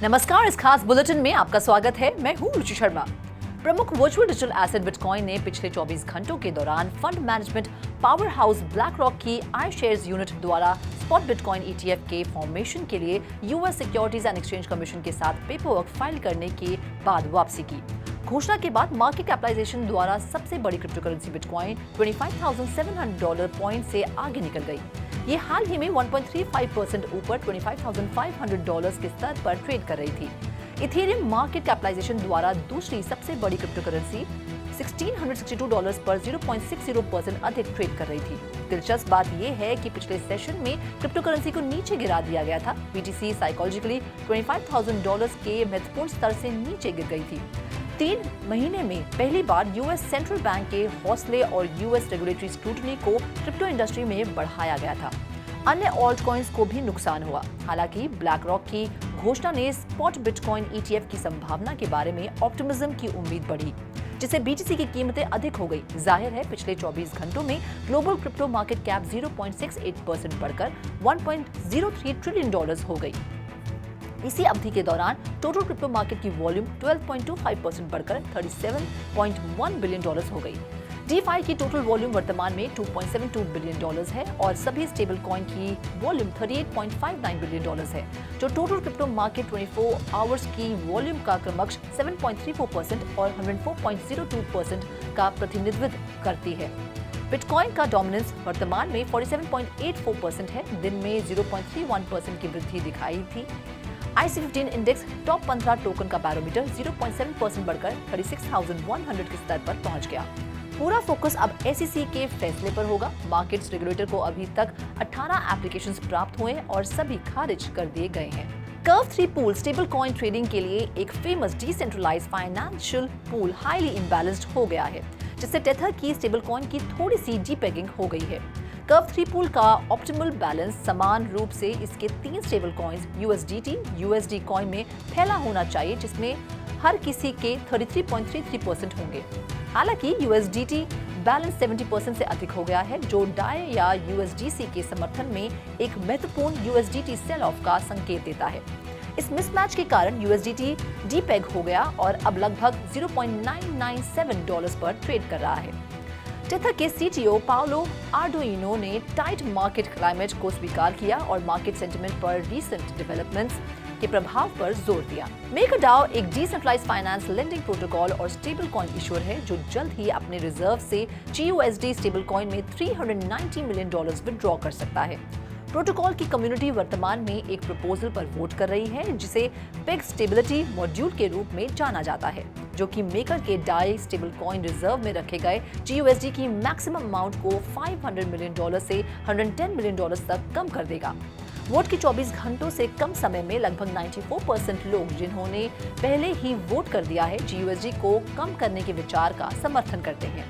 नमस्कार, इस खास बुलेटिन में आपका स्वागत है। मैं हूं रुचि शर्मा। प्रमुख वर्चुअल डिजिटल एसेट बिटकॉइन ने पिछले 24 घंटों के दौरान fund management power house black rock की आई शेयर्स यूनिट द्वारा स्पॉट बिटकॉइन ETF के फॉर्मेशन के लिए US securities and exchange commission के साथ पेपरवर्क फाइल करने के बाद वापसी की। घोषणा के बाद मार्केट कैपिटलाइजेशन द्वारा सबसे बड़ी क्रिप्टो करेंसी बिटकॉइन $25,700 पॉइंट से आगे निकल गई। ये हाल ही में 1.35% ऊपर $25,500 के स्तर पर ट्रेड कर रही थी। इथेरियम मार्केट कैपिटलाइजेशन द्वारा दूसरी सबसे बड़ी क्रिप्टो करेंसी $1,662 पर 0.60% अधिक ट्रेड कर रही थी। दिलचस्प बात यह है कि पिछले सेशन में क्रिप्टो करेंसी को नीचे गिरा दिया गया था। BTC साइकोलॉजिकली $25,000 के महत्वपूर्ण स्तर से नीचे गिर गई थी। 3 महीने में पहली बार US सेंट्रल बैंक के हौसले और US रेगुलेटरी स्क्रूटनी को क्रिप्टो इंडस्ट्री में बढ़ाया गया था। अन्य ऑल्ट कॉइन्स को भी नुकसान हुआ। हालांकि ब्लैक रॉक की घोषणा ने स्पॉट बिटकॉइन ETF की संभावना के बारे में ऑप्टिमिज्म की उम्मीद बढ़ी, जिससे BTC की कीमतें अधिक हो गई। जाहिर है, पिछले 24 घंटों में ग्लोबल क्रिप्टो मार्केट कैप 0.68% बढ़कर $1.03 ट्रिलियन हो गई। इसी अवधि के दौरान टोटल क्रिप्टो मार्केट की वॉल्यूम 12.25% बढ़कर $37.1 बिलियन हो गई। DeFi की टोटल वॉल्यूम वर्तमान में $2.72 बिलियन है और सभी स्टेबल कॉइन की वॉल्यूम $38.59 बिलियन है, जो टोटल क्रिप्टो मार्केट 24 आवर्स की वॉल्यूम का क्रमश 7.34% और 104.02% का प्रतिनिधित्व करती है। बिटकॉइन का डोमिनेंस वर्तमान में 47.84% है। दिन में 0.31% की वृद्धि दिखाई थी। IC15 इंडेक्स टॉप 15 टोकन का बैरोमीटर 0.7% बढ़कर 36,100 के स्तर पर पहुंच गया। पूरा फोकस अब SEC के फैसले पर होगा। मार्केट्स रेगुलेटर को अभी तक 18 एप्लीकेशंस प्राप्त हुए और सभी खारिज कर दिए गए हैं। Curve 3 pool stable coin trading के लिए एक famous decentralised financial pool highly imbalanced हो गया है, जिससे टेथर की स्टेबल कॉइन की थोड़ी सी डीपेगिंग हो गई है। कर्व 3 पूल का ऑप्टिमल बैलेंस समान रूप से इसके 3 स्टेबल कॉइन्स USD कॉइन में फैला होना चाहिए, जिसमें हर किसी के 33.33% होंगे। हालांकि USDT बैलेंस 70% से अधिक हो गया है, जो डाई या USDC के समर्थन में एक महत्वपूर्ण USDT सेल ऑफ का संकेत देता है। इस मिसमैच के कारण USDT डीपेग हो गया और अब लगभग $0.997 पर ट्रेड कर रहा है। टेथर के CTO पाओलो आर्डुइनो ने टाइट मार्केट क्लाइमेट को स्वीकार किया और मार्केट सेंटिमेंट पर रीसेंट डेवलपमेंट्स के प्रभाव पर जोर दिया। MakerDAO एक डिसेंट्रलाइज्ड फाइनेंस लेंडिंग प्रोटोकॉल और स्टेबल कॉइन इशूअर है, जो जल्द ही अपने रिजर्व से GUSD स्टेबल कॉइन में $390 मिलियन विड्रॉ कर सकता है। प्रोटोकॉल की कम्युनिटी वर्तमान में एक प्रपोजल पर वोट कर रही है, जिसे पेग स्टेबिलिटी मॉड्यूल के रूप में जाना जाता है, जो कि मेकर के डाई स्टेबल कॉइन रिजर्व में रखे गए GUSD की मैक्सिमम अमाउंट को $500 मिलियन से $110 मिलियन तक कम कर देगा। वोट के 24 घंटों से कम समय में लगभग 94% लोग, जिन्होंने पहले ही वोट कर दिया है, GUSD को कम करने के विचार का समर्थन करते हैं।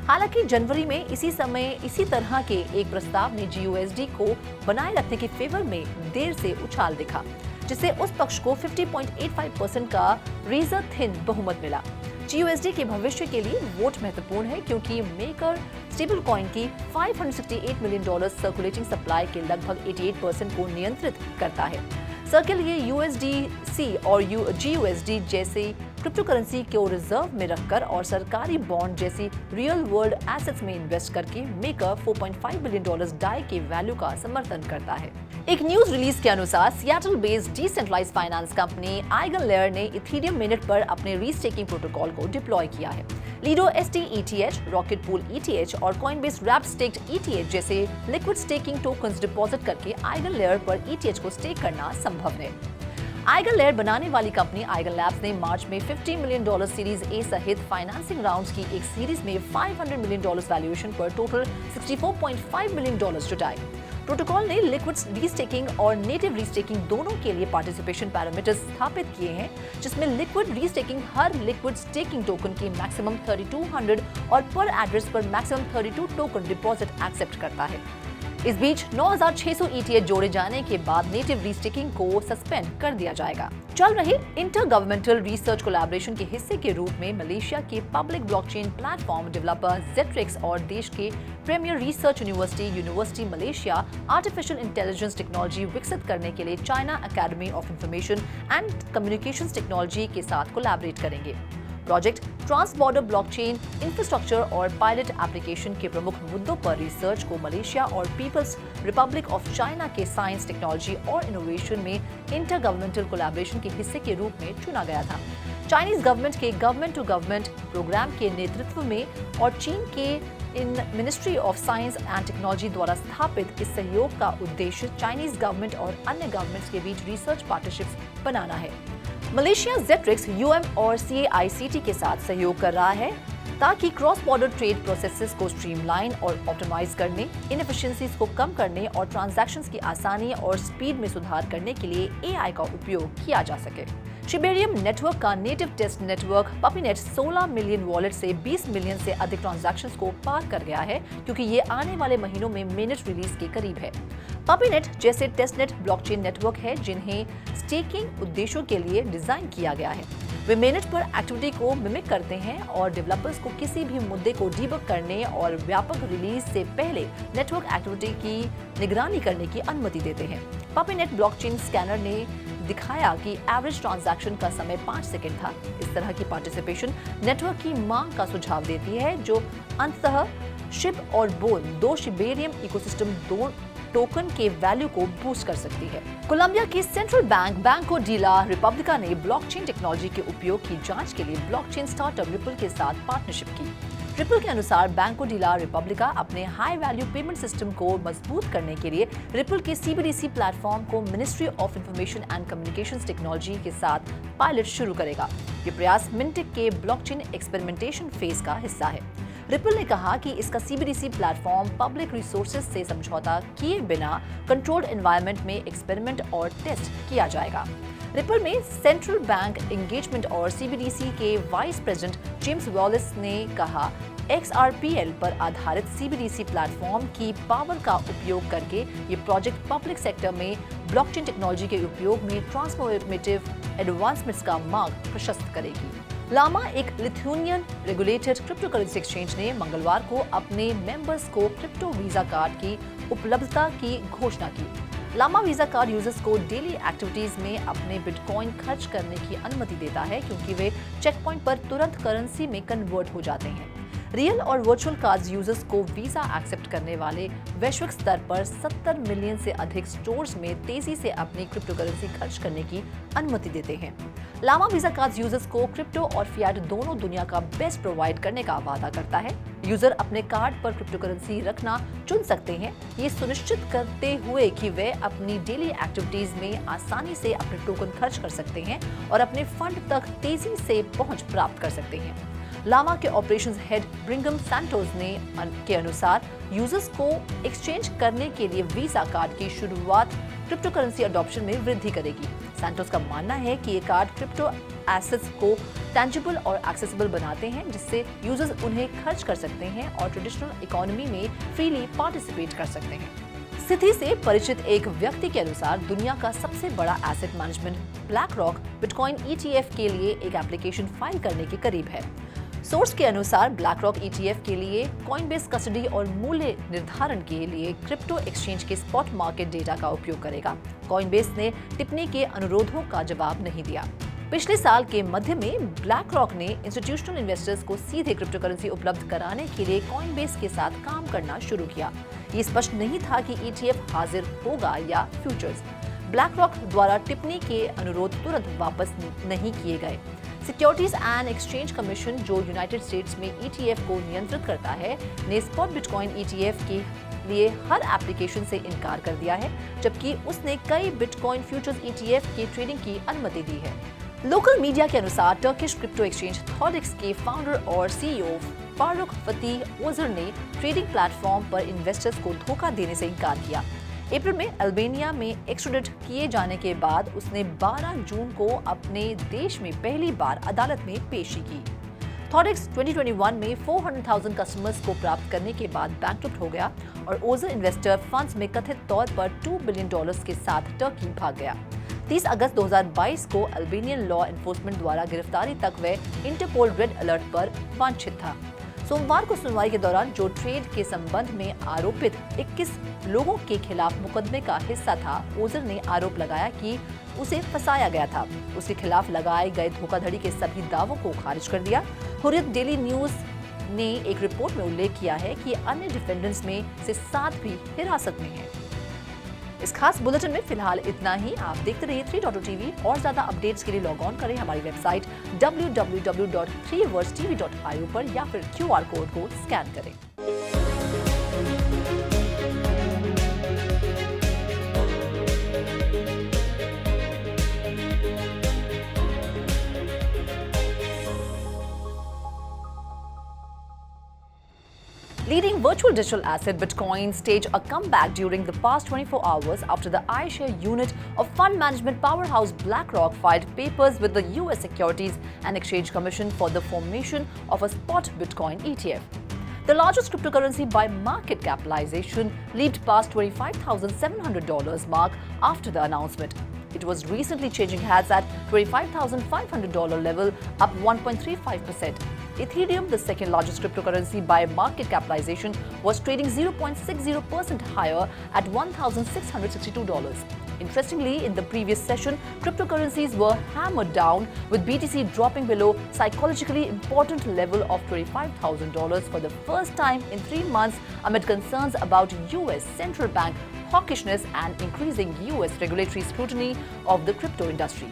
हालांकि जनवरी में इसी तरह के एक प्रस्ताव ने GUSD को बनाए रखने के फेवर में देर से उछाल दिखा, जिससे उस पक्ष को 50.85% का रेजर थिन बहुमत मिला। GUSD के भविष्य के लिए वोट महत्वपूर्ण है, क्योंकि मेकर स्टेबल कॉइन की $568 मिलियन सर्कुलेटिंग सप्लाई के लगभग 88% को नियंत्रित करता है। सर्किल ये USDC और GUSD जैसे क्रिप्टो करेंसी को रिजर्व में रखकर और सरकारी बॉन्ड जैसी रियल वर्ल्ड एसेट्स में इन्वेस्ट करके मेकर $4.5 बिलियन डाई के वैल्यू का समर्थन करता है। एक न्यूज रिलीज के अनुसार Seattle based decentralised finance company EigenLayer ने इथेरियम मिनट पर अपने रीस्टेकिंग प्रोटोकॉल को डिप्लॉय किया है। Lido ST ETH, Rocket Pool ETH और Coinbase Wrapped Staked ETH जैसे लिक्विड स्टेकिंग टोकन्स डिपॉजिट करके EigenLayer पर ETH को स्टेक करना संभव है। EigenLayer बनाने वाली कंपनी Eigen Labs ने मार्च में $50 मिलियन सीरीज A सहित फाइनेंसिंग राउंड्स की एक सीरीज में $500 मिलियन वैल्यूएशन पर टोटल $64.5 मिलियन जुटाए। प्रोटोकॉल ने लिक्विड रीस्टेकिंग और नेटिव रीस्टेकिंग दोनों के लिए पार्टिसिपेशन पैरामीटर्स स्थापित किए हैं, जिसमें लिक्विड रीस्टेकिंग हर लिक्विड स्टेकिंग टोकन की मैक्सिमम 3200 और पर एड्रेस पर मैक्सिमम 32 टोकन डिपॉजिट एक्सेप्ट करता है। इस बीच 9,600 ETH जोड़े जाने के बाद नेटिव रीस्टेकिंग को सस्पेंड कर दिया जाएगा। चल रहे इंटर गवर्नमेंटल रिसर्च कोलैबोरेशन के हिस्से के रूप में मलेशिया के public blockchain platform developer Zetrix और देश के premier research university Malaysia artificial intelligence technology विकसित करने के लिए China academy of information and communications technology के साथ कोलैबोरेट करेंगे। Project trans border blockchain infrastructure और पायलट एप्लीकेशन के प्रमुख मुद्दों पर रिसर्च को मलेशिया और पीपल्स रिपब्लिक ऑफ चाइना के साइंस, टेक्नोलॉजी और इनोवेशन में इंटर गवर्नमेंटल कोलैबोरेशन के हिस्से के रूप में चुना गया था। चाइनीज गवर्नमेंट के गवर्नमेंट टू गवर्नमेंट प्रोग्राम के नेतृत्व में और चीन के इन ministry of science and technology द्वारा स्थापित इस सहयोग का उद्देश्य चाइनीज गवर्नमेंट और अन्य गवर्नमेंट्स के बीच रिसर्च पार्टनरशिप्स बनाना है। मलेशिया जेट्रिक्स UM और CAICT के साथ सहयोग कर रहा है ताकि क्रॉस बॉर्डर ट्रेड प्रोसेसेस को स्ट्रीमलाइन और ऑप्टिमाइज करने, इनएफिशिएंसीज को कम करने और ट्रांजैक्शंस की आसानी और स्पीड में सुधार करने के लिए AI का उपयोग किया जा सके। शिबेरियम नेटवर्क का native test network Puppynet 16 million wallet से 20 मिलियन से अधिक ट्रांजैक्शंस को पार कर गया है, क्योंकि ये आने वाले महीनों में मेनट रिलीज के करीब है। पपीनेट जैसे टेस्टनेट ब्लॉकचेन नेटवर्क है जिन्हें स्टेकिंग उद्देश्यों के लिए डिजाइन किया गया है। वे मेनट पर एक्टिविटी को मिमिक करते हैं और डेवलपर्स को किसी भी मुद्दे को डीबग करने और व्यापक रिलीज से पहले नेटवर्क एक्टिविटी की निगरानी करने की अनुमति देते हैं। पपीनेट ब्लॉकचेन स्कैनर ने दिखाया कि एवरेज ट्रांजैक्शन का समय 5 सेकंड था। इस तरह की पार्टिसिपेशन नेटवर्क की मांग का सुझाव देती है, जो अंततः शिप और बोल दो शिबेरियम इकोसिस्टम दो टोकन के वैल्यू को बूस्ट कर सकती है। कोलंबिया की सेंट्रल बैंक बैंको डी ला रिपब्लिका ने ब्लॉकचेन टेक्नोलॉजी के उपयोग की जांच के लिए ब्लॉकचेन स्टार्टअप रिपल के साथ पार्टनरशिप की। रिपल के अनुसार बैंको डी ला रिपब्लिका अपने हाई वैल्यू पेमेंट सिस्टम को मजबूत करने के लिए रिपल के CBDC प्लेटफॉर्म को ministry of information and communications technology के साथ पायलट शुरू करेगा। ये प्रयास मिंटिक के ब्लॉकचेन एक्सपेरिमेंटेशन फेज का हिस्सा है। रिपल ने कहा कि इसका CBDC प्लेटफॉर्म पब्लिक रिसोर्सेज से समझौता किए बिना कंट्रोल्ड एनवायरनमेंट में एक्सपेरिमेंट और टेस्ट किया जाएगा। रिपल में सेंट्रल बैंक एंगेजमेंट और CBDC के वाइस प्रेसिडेंट जेम्स वॉलिस ने कहा, XRPL पर आधारित CBDC प्लेटफॉर्म की पावर का उपयोग करके ये प्रोजेक्ट पब्लिक सेक्टर में ब्लॉकचेन टेक्नोलॉजी के उपयोग में ट्रांसफॉर्मेटिव एडवांसमेंट्स का मार्ग प्रशस्त करेगी। लामा, एक Lithuanian regulated crypto currency exchange ने मंगलवार को अपने मेंबर्स को क्रिप्टो वीजा कार्ड की उपलब्धता की घोषणा की। लामा वीजा कार्ड यूजर्स को डेली एक्टिविटीज में अपने बिटकॉइन खर्च करने की अनुमति देता है, क्योंकि वे चेक पॉइंट पर तुरंत करेंसी में कन्वर्ट हो जाते हैं। रियल और वर्चुअल कार्ड यूजर्स को वीजा एक्सेप्ट करने वाले वैश्विक स्तर पर 70 मिलियन से अधिक स्टोर्स में तेजी से अपनी क्रिप्टो करेंसी खर्च करने की अनुमति देते हैं। लामा वीजा कार्ड यूजर्स को क्रिप्टो और फियाट दोनों दुनिया का बेस्ट प्रोवाइड करने का वादा करता है। यूजर अपने कार्ड पर क्रिप्टो करेंसी रखना चुन सकते हैं, ये सुनिश्चित करते हुए कि वे अपनी डेली एक्टिविटीज में आसानी से अपने टोकन खर्च कर सकते हैं और अपने फंड तक तेजी से पहुंच प्राप्त कर सकते हैं। लामा के ऑपरेशंस हेड ब्रिंगम सैंटोस के अनुसार यूजर्स को एक्सचेंज करने के लिए वीजा कार्ड की शुरुआत क्रिप्टो करेंसी अडॉप्शन में वृद्धि करेगी। सैंटोस का मानना है कि ये कार्ड क्रिप्टो एसेट्स को टेंजिबल और एक्सेसिबल बनाते हैं, जिससे यूजर्स उन्हें खर्च कर सकते हैं और ट्रेडिशनल इकोनॉमी में फ्रीली पार्टिसिपेट कर सकते हैं। स्थिति से परिचित एक व्यक्ति के अनुसार दुनिया का सबसे बड़ा asset management black rock bitcoin ETF के लिए एक एप्लीकेशन फाइल करने के करीब है। सोर्स के अनुसार ब्लैक रॉक ETF के लिए कॉइनबेस कस्टडी और मूल्य निर्धारण के लिए क्रिप्टो एक्सचेंज के स्पॉट मार्केट डेटा का उपयोग करेगा। कॉइनबेस ने टिप्पणी के अनुरोधों का जवाब नहीं दिया। पिछले साल के मध्य में ब्लैक रॉक ने इंस्टीट्यूशनल इन्वेस्टर्स को सीधे क्रिप्टो करेंसी उपलब्ध कराने के लिए कॉइनबेस के साथ काम करना शुरू किया। ये स्पष्ट नहीं था कि ETF हाजिर होगा या फ्यूचर्स। ब्लैक रॉक द्वारा टिप्पणी के अनुरोध तुरंत वापस नहीं किए गए। सिक्योरिटीज एंड एक्सचेंज कमीशन, जो यूनाइटेड स्टेट्स में ETF को नियंत्रित करता है, ने स्पॉट बिटकॉइन ETF के लिए हर एप्लीकेशन से इनकार कर दिया है, जबकि उसने कई बिटकॉइन फ्यूचर्स ETF की ट्रेडिंग की अनुमति दी है। लोकल मीडिया के अनुसार टर्किश क्रिप्टो एक्सचेंज थॉरिक्स के फाउंडर और CEO फारूक फतीह ओजर ने ट्रेडिंग प्लेटफॉर्म पर इन्वेस्टर्स को धोखा देने से इनकार किया। अप्रैल में अल्बानिया में एक्सट्राडिट किए जाने के बाद उसने 12 जून को अपने देश में पहली बार अदालत में पेशी की। थॉरेक्स 2021 में 400,000 कस्टमर्स को प्राप्त करने के बाद बैंकक्रप्ट हो गया और ओजर इन्वेस्टर फंड्स में कथित तौर पर $2 बिलियन के साथ टर्की भाग गया। 30 अगस्त 2022 को अल्बेनियन लॉ एनफोर्समेंट द्वारा गिरफ्तारी तक वह इंटरपोल रेड अलर्ट पर वांछित था। सोमवार को सुनवाई के दौरान जो ट्रेड के संबंध में आरोपित 21 लोगों के खिलाफ मुकदमे का हिस्सा था, ओजर ने आरोप लगाया कि उसे फंसाया गया था। उसके खिलाफ लगाए गए धोखाधड़ी के सभी दावों को खारिज कर दिया। हुर्रियत डेली न्यूज ने एक रिपोर्ट में उल्लेख किया है कि अन्य डिफेंडेंट्स में से 7 भी हिरासत में हैं। इस खास बुलेटिन में फिलहाल इतना ही। आप देखते रहिए 3.0 टीवी और ज्यादा अपडेट्स के लिए लॉग ऑन करें हमारी वेबसाइट www.3versetv.io पर या फिर QR कोड को स्कैन करें। Leading virtual digital asset Bitcoin staged a comeback during the past 24 hours after the iShare unit of fund management powerhouse BlackRock filed papers with the US Securities and Exchange Commission for the formation of a spot Bitcoin ETF. The largest cryptocurrency by market capitalization leaped past $25,700 mark after the announcement. It was recently changing hands at $25,500 level, up 1.35%. Ethereum, the second largest cryptocurrency by market capitalization, was trading 0.60% higher at $1,662. Interestingly, in the previous session, cryptocurrencies were hammered down, with BTC dropping below psychologically important level of $25,000 for the first time in 3 months amid concerns about US central bank hawkishness and increasing US regulatory scrutiny of the crypto industry.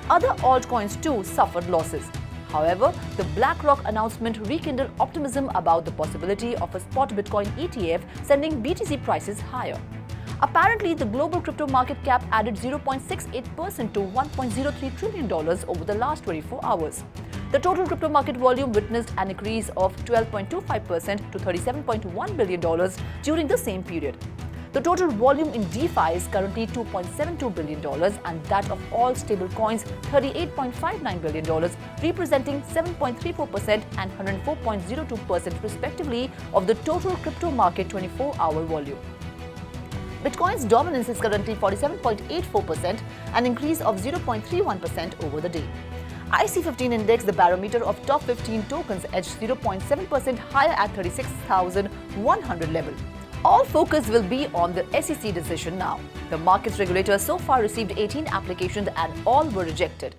Other altcoins too suffered losses. However, the BlackRock announcement rekindled optimism about the possibility of a spot Bitcoin ETF, sending BTC prices higher. Apparently, the global crypto market cap added 0.68% to $1.03 trillion over the last 24 hours. The total crypto market volume witnessed an increase of 12.25% to $37.1 billion during the same period. The total volume in DeFi is currently $2.72 billion and that of all stablecoins $38.59 billion, representing 7.34% and 104.02% respectively of the total crypto market 24-hour volume. Bitcoin's dominance is currently 47.84%, an increase of 0.31% over the day. IC15 index, the barometer of top 15 tokens, edged 0.7% higher at 36,100 level. All focus will be on the SEC decision now. The markets regulator so far received 18 applications and all were rejected.